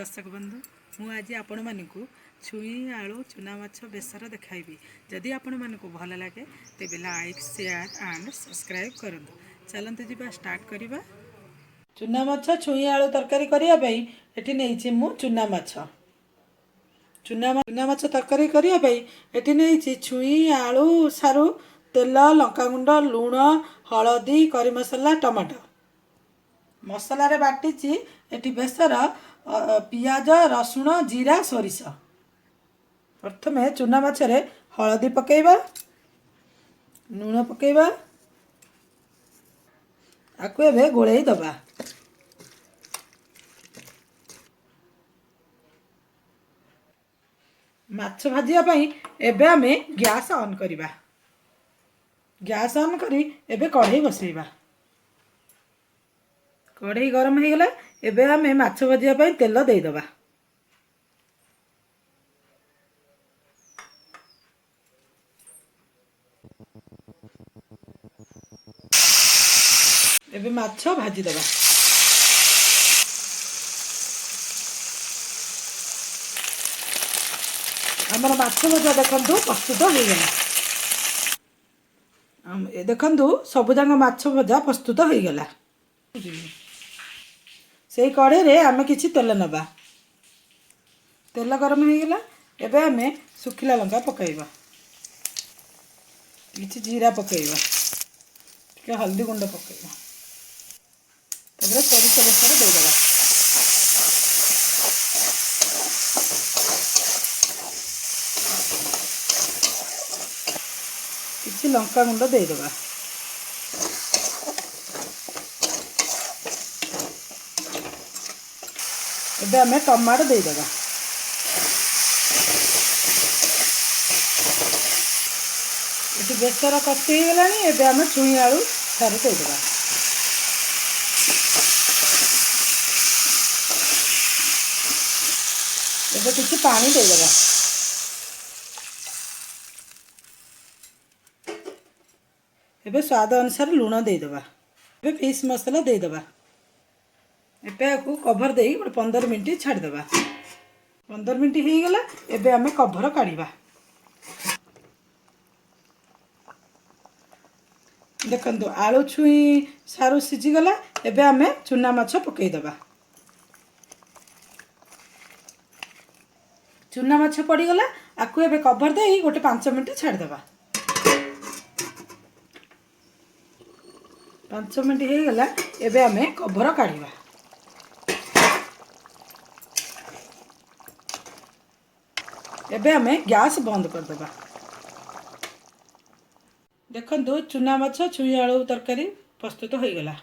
दर्शक बंधु मु आज आपण मानक छुई आलू चुना माछ बेसर देखाइबी। जदि आपण मानक भल लगे तेबे लाइक शेयर एंड सब्सक्राइब करंतु। चलंतु जीवा स्टार्ट करिबा। चुना माछ छुई आलू तरकारी करिया पई एठी नेइछि मु चुना माछ। चुना माछ तरकारी करिया पई एठी नेइछि छुई आलू सारू तेल लंका गुंड लूण हलदी करी मसला टमाटो मसला रे बाटिची एटी बेसर पियाज रसुण जीरा सोरिष। प्रथमे चुना माछरे हलदी पकेइबा लूण पकेइबा आकु एबे गोळेई दबा। माछ भाजिया पई एबे आमे गैस ऑन करिबा। गैस ऑन करी एबे कढ़ई बसैबा। कढ़ई गरम हो गला एबे आमे माछ भाजिया पई तेल देई दबा। एबे माछ भाजी दबा। हमर माछ भजा देखंतु प्रस्तुत हो गला। ए देखंतु सब जांग माछ भजा प्रस्तुत हो गला। से कढ़ई रे आमे किछि तेल नबा। तेल गरम हो गला एबे आमे सुखिला लंका पकाइबा किछि जीरा पकाइबा के हल्दी गुंड पकाइबा तबरे सोरिष बेसर दे देबा। किछि लंका गुंड दे देबा। एबे आमे टमाटो दे देबा। एटी बेसर कषि हो गलानी एबे आमे छुई आलू सारू दे देबा। एबे किछि पानी दे देबा। एबे स्वाद अनुसार लूण दे देबा। एबे फिश मसाला दे देबा। एबे आकु कवर देई 15 मिनिट छाड़ देबा। 15 मिनिट हो गला एबे आमे कवर काढिबा। देखंतु आलू छुई सारू सिझी गला एबे आमे चुना माछ पकई दबा। चुना माछ पड़ी गला आकु एबे कवर देई 5 मिनिट छाड़ देबा। 5 मिनिट हो गला एबे आमे कवर काढिबा। एबे आमे गैस बंद कर देबा। देखंतु चुना माछ छुई आलू तरकारी प्रस्तुत हो गला।